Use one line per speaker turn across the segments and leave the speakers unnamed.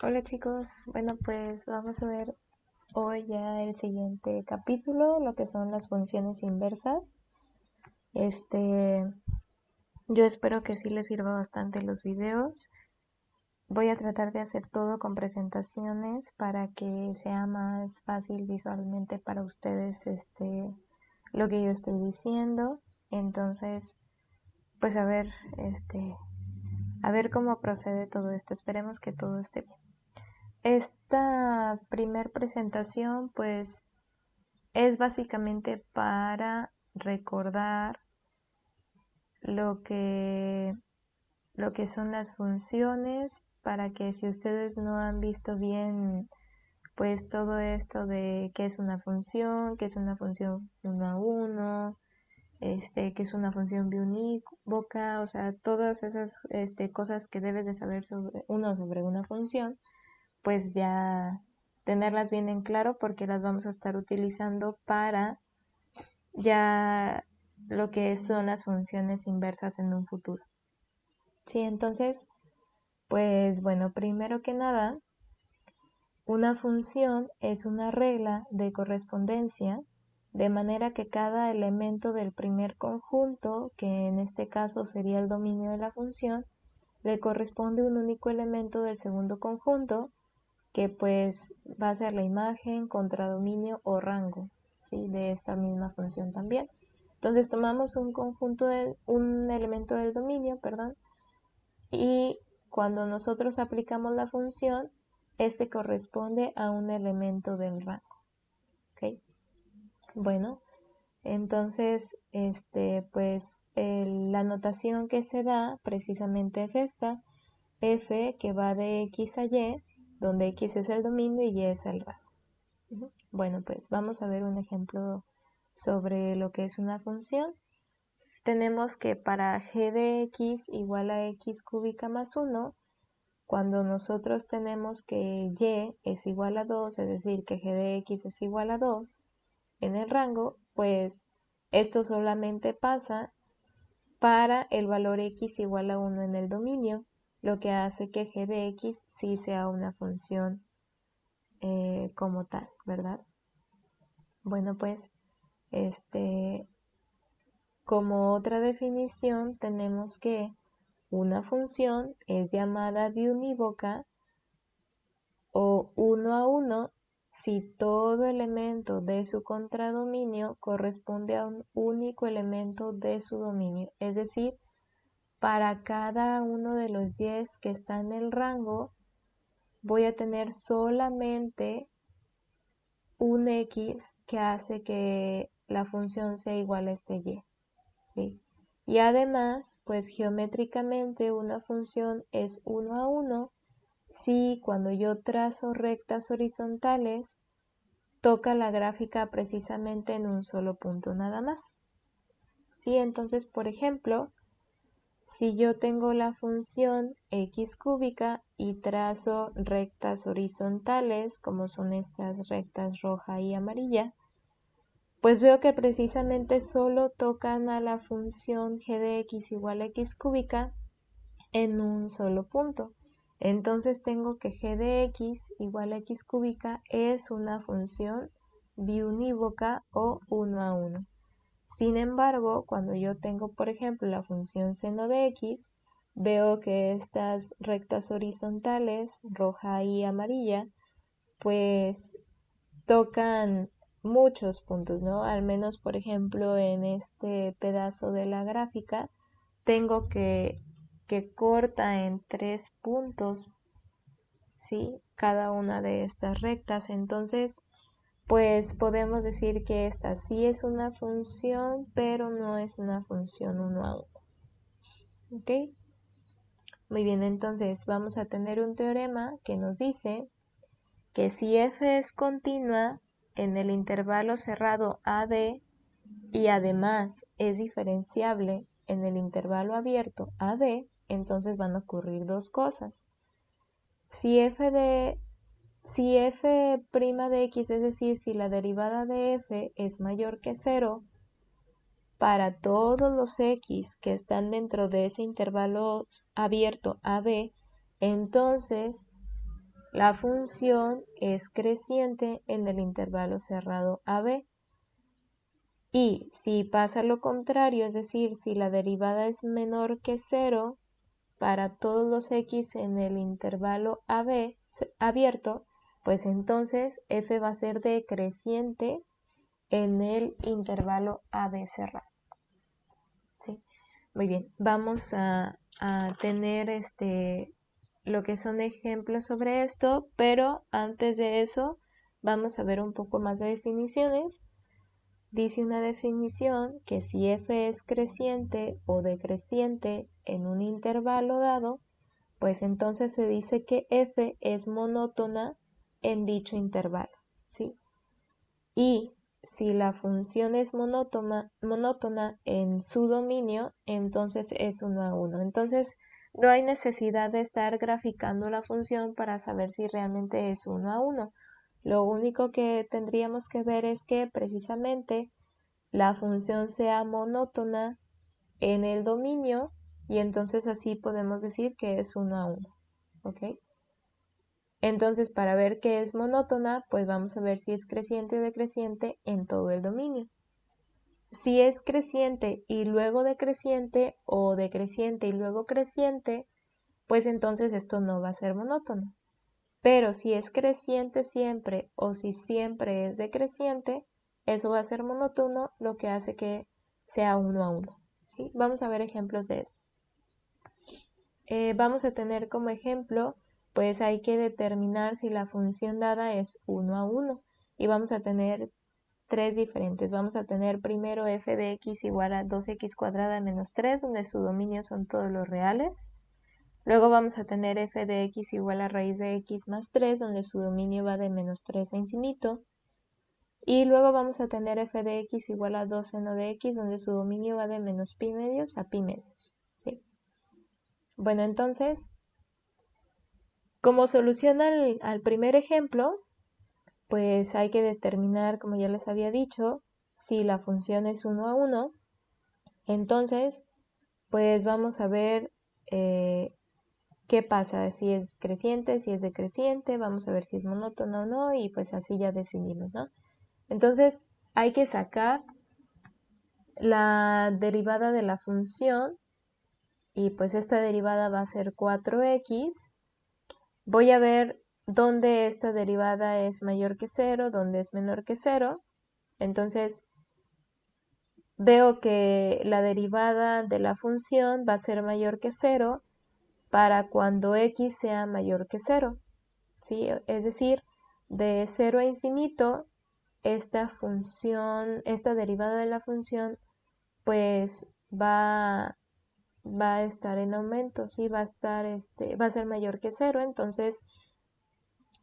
Hola chicos, bueno pues vamos a ver hoy ya el siguiente capítulo, lo que son las funciones inversas. Este, yo espero que sí les sirva bastante los videos. Voy a tratar de hacer todo con presentaciones para que sea más fácil visualmente para ustedes lo que yo estoy diciendo. Entonces, pues este, a ver cómo procede todo esto. Esperemos que todo esté bien. Esta primer presentación pues es básicamente para recordar lo que, lo que son las funciones, para que si ustedes no han visto bien pues todo esto de qué es una función, qué es una función uno a uno, qué es una función biunívoca, o sea, todas esas cosas que debes de saber sobre una función, pues ya tenerlas bien en claro porque las vamos a estar utilizando para ya lo que son las funciones inversas en un futuro. Sí, entonces, pues bueno, primero que nada, una función es una regla de correspondencia de manera que cada elemento del primer conjunto, que en este caso sería el dominio de la función, le corresponde un único elemento del segundo conjunto, que pues va a ser la imagen, contradominio o rango, ¿sí? De esta misma función también. Entonces tomamos un elemento del dominio, perdón, y cuando nosotros aplicamos la función, este corresponde a un elemento del rango, ¿ok? Bueno, entonces, pues la notación que se da precisamente es esta, f que va de x a y, donde x es el dominio y es el rango. Bueno, pues vamos a ver un ejemplo sobre lo que es una función. Tenemos que para g de x igual a x cúbica más 1, cuando nosotros tenemos que y es igual a 2, es decir, que g de x es igual a 2 en el rango, pues esto solamente pasa para el valor x igual a 1 en el dominio, lo que hace que g de x sí sea una función como tal, ¿verdad? Bueno, pues Este, como otra definición tenemos que una función es llamada biunívoca o uno a uno si todo elemento de su contradominio corresponde a un único elemento de su dominio. Es decir, para cada uno de los 10 que está en el rango, voy a tener solamente un x que hace que la función sea igual a este y. ¿Sí? Y además, pues geométricamente una función es uno a uno si cuando yo trazo rectas horizontales toca la gráfica precisamente en un solo punto nada más. ¿Sí? Entonces, por ejemplo, si yo tengo la función x cúbica y trazo rectas horizontales, como son estas rectas roja y amarilla, pues veo que precisamente solo tocan a la función g de x igual a x cúbica en un solo punto. Entonces tengo que g de x igual a x cúbica es una función biunívoca o uno a uno. Sin embargo, cuando yo tengo, por ejemplo, la función seno de x, veo que estas rectas horizontales, roja y amarilla, pues tocan muchos puntos, ¿no? Al menos, por ejemplo, en este pedazo de la gráfica, tengo que corta en 3 puntos, ¿sí? Cada una de estas rectas. Entonces, pues podemos decir que esta sí es una función, pero no es una función uno a uno. ¿Ok? Muy bien, entonces vamos a tener un teorema que nos dice que si f es continua en el intervalo cerrado AD y además es diferenciable en el intervalo abierto AB, entonces van a ocurrir dos cosas. Si f de x, es decir, si la derivada de f es mayor que 0, para todos los x que están dentro de ese intervalo abierto AB, entonces la función es creciente en el intervalo cerrado AB. Y si pasa lo contrario, es decir, si la derivada es menor que 0 para todos los x en el intervalo AB abierto, pues entonces f va a ser decreciente en el intervalo AB cerrado. ¿Sí? Muy bien, vamos a tener lo que son ejemplos sobre esto, pero antes de eso vamos a ver un poco más de definiciones. Dice una definición que si f es creciente o decreciente en un intervalo dado, pues entonces se dice que f es monótona en dicho intervalo, ¿sí? Y si la función es monótona en su dominio, entonces es 1 a 1. Entonces no hay necesidad de estar graficando la función para saber si realmente es 1 a 1. Lo único que tendríamos que ver es que precisamente la función sea monótona en el dominio y entonces así podemos decir que es 1 a 1. ¿Ok? Entonces, para ver qué es monótona, pues vamos a ver si es creciente o decreciente en todo el dominio. Si es creciente y luego decreciente o decreciente y luego creciente, pues entonces esto no va a ser monótono. Pero si es creciente siempre o si siempre es decreciente, eso va a ser monótono, lo que hace que sea 1 a 1. ¿Sí? Vamos a ver ejemplos de esto. Vamos a tener como ejemplo, pues hay que determinar si la función dada es 1 a 1. Y vamos a tener tres diferentes. Vamos a tener primero f de x igual a 2x cuadrada menos 3, donde su dominio son todos los reales. Luego vamos a tener f de x igual a raíz de x más 3, donde su dominio va de menos 3 a infinito. Y luego vamos a tener f de x igual a 2 seno de x, donde su dominio va de menos pi medios a pi medios. ¿Sí? Bueno, entonces, como solución al primer ejemplo, pues hay que determinar, como ya les había dicho, si la función es 1 a 1. Entonces, pues vamos a ver qué pasa, si es creciente, si es decreciente, vamos a ver si es monótono o no, y pues así ya decidimos, ¿no? Entonces, hay que sacar la derivada de la función, y pues esta derivada va a ser 4x. Voy a ver dónde esta derivada es mayor que 0, dónde es menor que 0. Entonces, veo que la derivada de la función va a ser mayor que 0 para cuando x sea mayor que 0. ¿Sí? Es decir, de 0 a infinito, esta derivada de la función, pues va a estar en aumento, ¿sí? Va a ser mayor que 0. Entonces,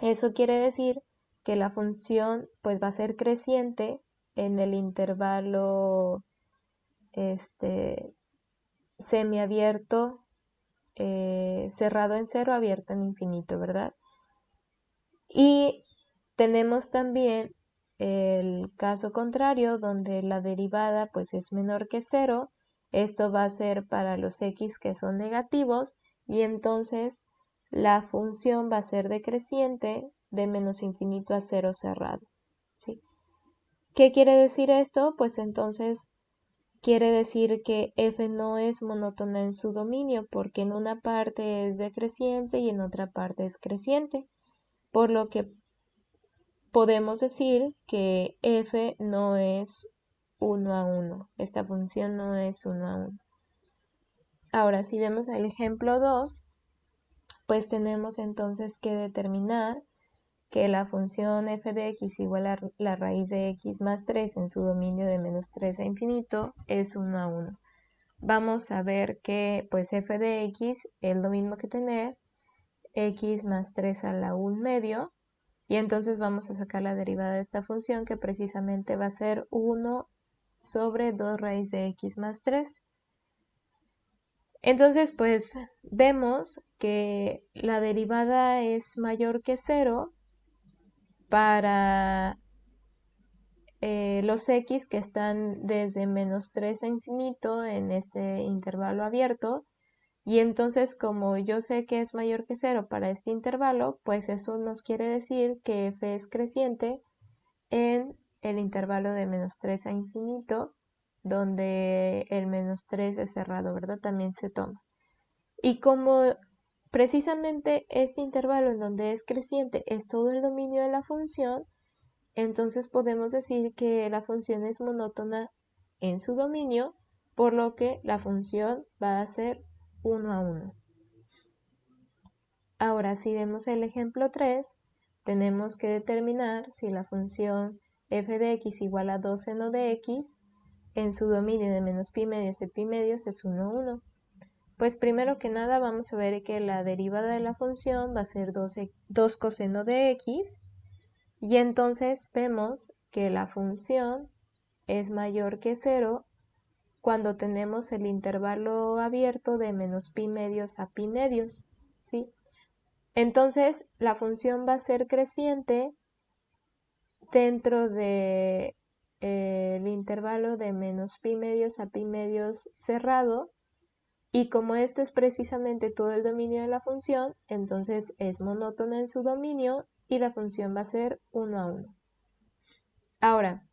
eso quiere decir que la función pues va a ser creciente en el intervalo semiabierto, cerrado en 0, abierto en infinito, ¿verdad? Y tenemos también el caso contrario, donde la derivada pues es menor que 0. Esto va a ser para los x que son negativos, y entonces la función va a ser decreciente de menos infinito a 0 cerrado. ¿Sí? ¿Qué quiere decir esto? Pues entonces quiere decir que f no es monótona en su dominio, porque en una parte es decreciente y en otra parte es creciente, por lo que podemos decir que f no es 1 a 1. Esta función no es 1 a 1. Ahora, si vemos el ejemplo 2, pues tenemos entonces que determinar que la función f de x igual a la raíz de x más 3 en su dominio de menos 3 a infinito es 1 a 1. Vamos a ver que pues f de x es lo mismo que tener x más 3 a la 1 medio, y entonces vamos a sacar la derivada de esta función, que precisamente va a ser 1 sobre 2 raíz de x más 3. Entonces, pues vemos que la derivada es mayor que 0 para los x que están desde menos 3 a infinito en este intervalo abierto, Y entonces, como yo sé que es mayor que 0 para este intervalo, pues eso nos quiere decir que f es creciente en el intervalo de -3 a infinito, donde el -3 es cerrado, ¿verdad? También se toma. Y como precisamente este intervalo en donde es creciente es todo el dominio de la función, entonces podemos decir que la función es monótona en su dominio, por lo que la función va a ser 1 a 1. Ahora, si vemos el ejemplo 3, tenemos que determinar si la función f de x igual a 2 seno de x en su dominio de menos pi medios de pi medios es 1, 1. Pues primero que nada vamos a ver que la derivada de la función va a ser 2 coseno de x, y entonces vemos que la función es mayor que 0 cuando tenemos el intervalo abierto de menos pi medios a pi medios, ¿sí? Entonces la función va a ser creciente dentro de el intervalo de menos pi medios a pi medios cerrado, y como esto es precisamente todo el dominio de la función, entonces es monótona en su dominio y la función va a ser 1 a 1. Ahora,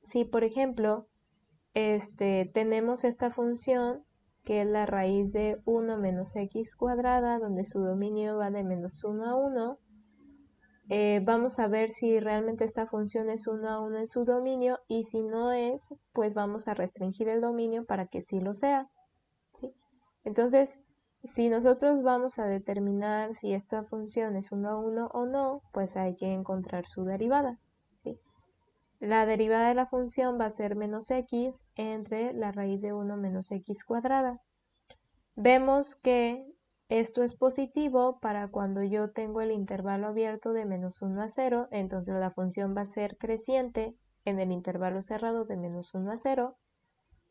si por ejemplo tenemos esta función que es la raíz de 1 menos x cuadrada, donde su dominio va de menos 1 a 1, vamos a ver si realmente esta función es 1 a 1 en su dominio, y si no es, pues vamos a restringir el dominio para que sí lo sea, ¿sí? Entonces, si nosotros vamos a determinar si esta función es 1 a 1 o no, pues hay que encontrar su derivada, ¿sí? La derivada de la función va a ser menos x entre la raíz de 1 menos x cuadrada. Vemos que esto es positivo para cuando yo tengo el intervalo abierto de menos 1 a 0, entonces la función va a ser creciente en el intervalo cerrado de menos 1 a 0,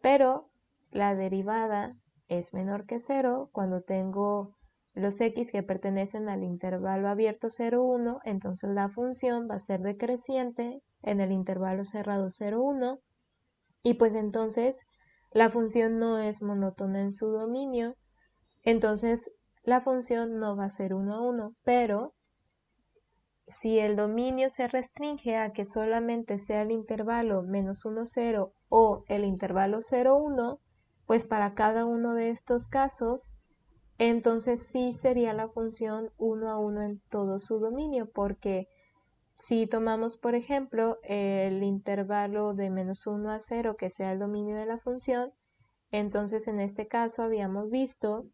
pero la derivada es menor que 0 cuando tengo los x que pertenecen al intervalo abierto 0, 1, entonces la función va a ser decreciente en el intervalo cerrado 0, 1, y pues entonces la función no es monótona en su dominio, entonces la función no va a ser 1 a 1, pero si el dominio se restringe a que solamente sea el intervalo menos 1, 0 o el intervalo 0, 1, pues para cada uno de estos casos, entonces sí sería la función 1 a 1 en todo su dominio, porque si tomamos, por ejemplo, el intervalo de menos 1 a 0, que sea el dominio de la función, entonces en este caso habíamos visto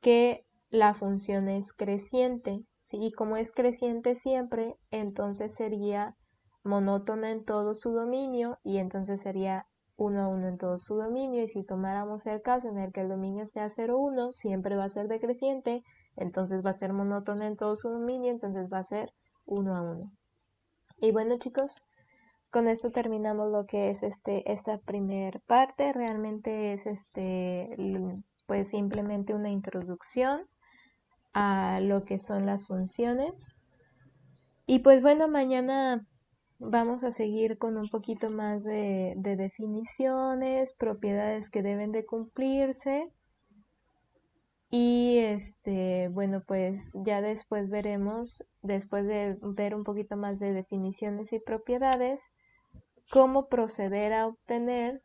que la función es creciente, ¿sí? Y como es creciente siempre, entonces sería monótona en todo su dominio, y entonces sería 1 a 1 en todo su dominio, y si tomáramos el caso en el que el dominio sea 0, 1, siempre va a ser decreciente, entonces va a ser monótona en todo su dominio, entonces va a ser 1 a 1. Y bueno, chicos, con esto terminamos lo que es esta primer parte. Realmente es pues simplemente una introducción a lo que son las funciones. Y pues bueno, mañana vamos a seguir con un poquito más de definiciones, propiedades que deben de cumplirse. Y bueno, pues ya después veremos, después de ver un poquito más de definiciones y propiedades, cómo proceder a obtener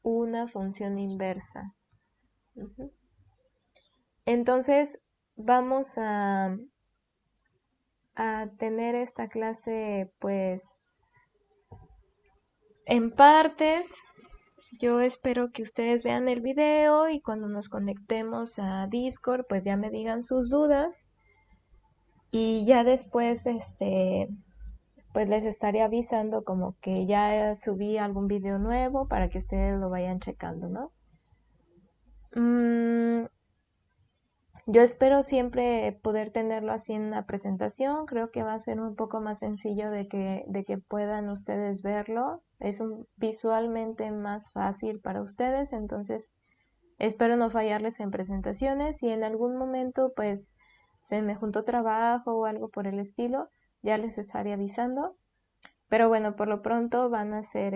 una función inversa. Entonces, vamos a tener esta clase pues en partes. Yo espero que ustedes vean el video y cuando nos conectemos a Discord pues ya me digan sus dudas, y ya después pues les estaré avisando como que ya subí algún video nuevo para que ustedes lo vayan checando, ¿no? Yo espero siempre poder tenerlo así en una presentación. Creo que va a ser un poco más sencillo de que puedan ustedes verlo. Es visualmente más fácil para ustedes, entonces espero no fallarles en presentaciones. Si en algún momento pues se me juntó trabajo o algo por el estilo, ya les estaré avisando. Pero bueno, por lo pronto van a ser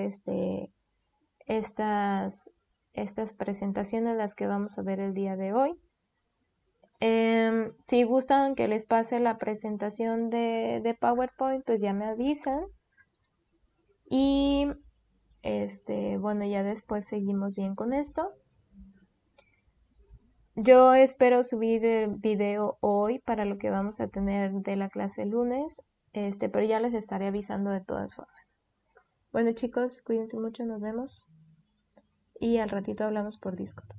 estas estas presentaciones las que vamos a ver el día de hoy. Si gustan que les pase la presentación de PowerPoint, pues ya me avisan. Y bueno, ya después seguimos bien con esto. Yo espero subir el video hoy para lo que vamos a tener de la clase el lunes, pero ya les estaré avisando de todas formas. Bueno chicos, cuídense mucho, nos vemos y al ratito hablamos por Discord.